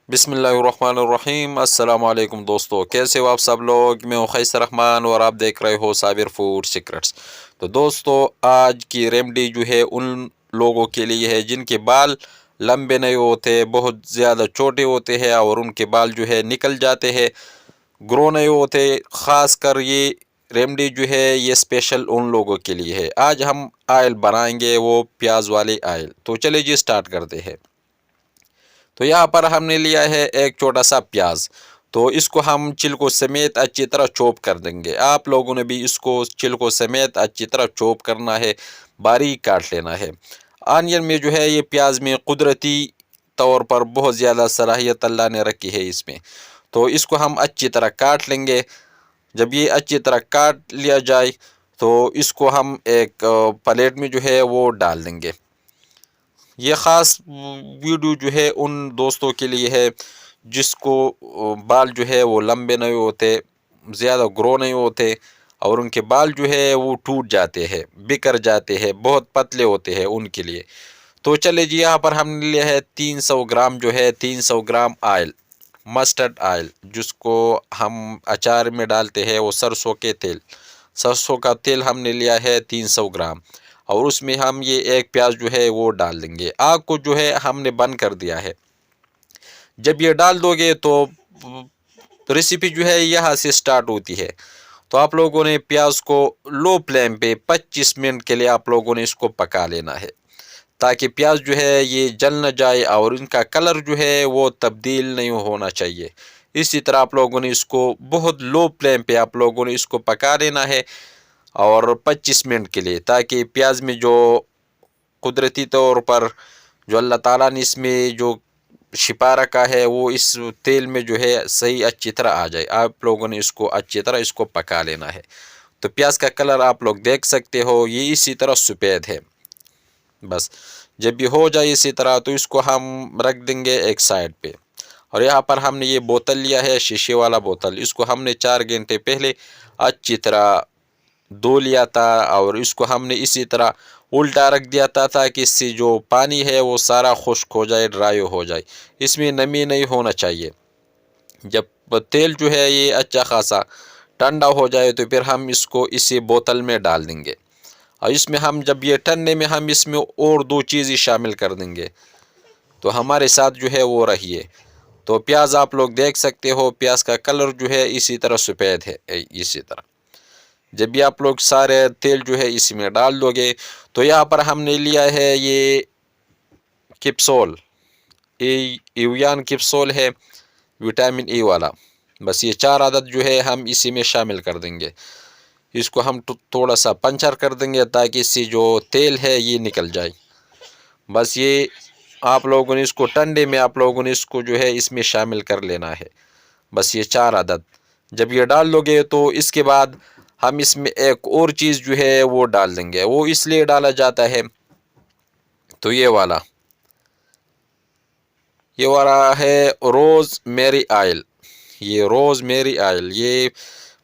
بسم اللہ الرحمن الرحیم۔ السلام علیکم دوستو، کیسے ہو آپ سب لوگ؟ میں ہوں خیسر رحمان اور آپ دیکھ رہے ہو صابر فوڈ سیکرٹس۔ تو دوستو، آج کی ریمیڈی جو ہے ان لوگوں کے لیے ہے جن کے بال لمبے نہیں ہوتے، بہت زیادہ چھوٹے ہوتے ہیں اور ان کے بال جو ہے نکل جاتے ہیں، گرو نہیں ہوتے۔ خاص کر یہ ریمیڈی جو ہے یہ اسپیشل ان لوگوں کے لیے ہے۔ آج ہم آئل بنائیں گے، وہ پیاز والے آئل۔ تو چلے جی سٹارٹ کرتے ہیں۔ تو یہاں پر ہم نے لیا ہے ایک چھوٹا سا پیاز، تو اس کو ہم چھلکوں سمیت اچھی طرح چوپ کر دیں گے۔ آپ لوگوں نے بھی اس کو چھلکوں سمیت اچھی طرح چوپ کرنا ہے، باریک کاٹ لینا ہے۔ آنین میں جو ہے یہ پیاز میں قدرتی طور پر بہت زیادہ صلاحیت اللہ نے رکھی ہے اس میں، تو اس کو ہم اچھی طرح کاٹ لیں گے۔ جب یہ اچھی طرح کاٹ لیا جائے تو اس کو ہم ایک پلیٹ میں جو ہے وہ ڈال دیں گے۔ یہ خاص ویڈیو جو ہے ان دوستوں کے لیے ہے جس کو بال جو ہے وہ لمبے نہیں ہوتے، زیادہ گرو نہیں ہوتے اور ان کے بال جو ہے وہ ٹوٹ جاتے ہیں، بکھر جاتے ہیں، بہت پتلے ہوتے ہیں ان کے لیے۔ تو چلے جی، یہاں پر ہم نے لیا ہے 300 گرام جو ہے 300 گرام آئل، مسٹرڈ آئل جس کو ہم اچار میں ڈالتے ہیں، وہ سرسوں کے تیل، سرسوں کا تیل ہم نے لیا ہے 300 گرام، اور اس میں ہم یہ ایک پیاز جو ہے وہ ڈال دیں گے۔ آگ کو جو ہے ہم نے بند کر دیا ہے۔ جب یہ ڈال دو گے تو ریسیپی جو ہے یہاں سے سٹارٹ ہوتی ہے۔ تو آپ لوگوں نے پیاز کو لو فلیم پہ 25 منٹ کے لیے آپ لوگوں نے اس کو پکا لینا ہے، تاکہ پیاز جو ہے یہ جل نہ جائے اور ان کا کلر جو ہے وہ تبدیل نہیں ہونا چاہیے۔ اسی طرح آپ لوگوں نے اس کو بہت لو فلیم پہ آپ لوگوں نے اس کو پکا لینا ہے اور 25 منٹ کے لیے، تاکہ پیاز میں جو قدرتی طور پر جو اللہ تعالیٰ نے اس میں جو شفا رکھا ہے وہ اس تیل میں جو ہے صحیح اچھی طرح آ جائے۔ آپ لوگوں نے اس کو اچھی طرح اس کو پکا لینا ہے۔ تو پیاز کا کلر آپ لوگ دیکھ سکتے ہو، یہ اسی طرح سفید ہے۔ بس جب یہ ہو جائے اسی طرح تو اس کو ہم رکھ دیں گے ایک سائڈ پہ۔ اور یہاں پر ہم نے یہ بوتل لیا ہے، شیشے والا بوتل، اس کو ہم نے 4 گھنٹے پہلے اچھی طرح دھو لیا تھا اور اس کو ہم نے اسی طرح الٹا رکھ دیا تھا تاکہ اس سے جو پانی ہے وہ سارا خشک ہو جائے، ڈرائی ہو جائے، اس میں نمی نہیں ہونا چاہیے۔ جب تیل جو ہے یہ اچھا خاصا ٹھنڈا ہو جائے تو پھر ہم اس کو اسی بوتل میں ڈال دیں گے، اور اس میں ہم جب یہ ٹھنڈے میں ہم اس میں اور 2 چیزیں شامل کر دیں گے، تو ہمارے ساتھ جو ہے وہ رہیے۔ تو پیاز آپ لوگ دیکھ سکتے ہو، پیاز کا کلر جو ہے اسی طرح سفید ہے، اسی طرح۔ جب بھی آپ لوگ سارے تیل جو ہے اسی میں ڈال دو گے تو یہاں پر ہم نے لیا ہے یہ کیپسول، ایویان کیپسول ہے، وٹامن ای والا۔ بس یہ 4 عدد جو ہے ہم اسی میں شامل کر دیں گے۔ اس کو ہم تھوڑا سا پنچر کر دیں گے تاکہ اس سے جو تیل ہے یہ نکل جائے۔ بس یہ آپ لوگوں نے اس کو ٹھنڈے میں آپ لوگوں نے اس کو جو ہے اس میں شامل کر لینا ہے۔ بس یہ 4 عدد جب یہ ڈال دو گے تو اس کے بعد ہم اس میں ایک اور چیز جو ہے وہ ڈال دیں گے، وہ اس لیے ڈالا جاتا ہے تو یہ والا ہے روز میری آئل۔ یہ روز میری آئل یہ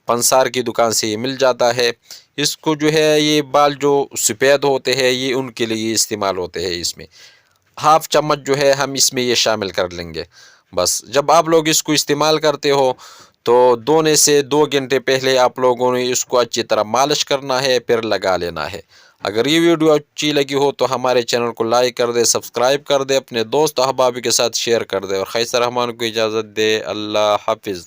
پنسار کی دکان سے یہ مل جاتا ہے۔ اس کو جو ہے یہ بال جو سفید ہوتے ہیں یہ ان کے لیے استعمال ہوتے ہیں۔ اس میں ½ چمچ جو ہے ہم اس میں یہ شامل کر لیں گے۔ بس جب آپ لوگ اس کو استعمال کرتے ہو تو دھونے سے 2 گھنٹے پہلے آپ لوگوں نے اس کو اچھی طرح مالش کرنا ہے، پھر لگا لینا ہے۔ اگر یہ ویڈیو اچھی لگی ہو تو ہمارے چینل کو لائک کر دے، سبسکرائب کر دے، اپنے دوست احباب کے ساتھ شیئر کر دے، اور خیسر رحمان کو اجازت دے۔ اللہ حافظ۔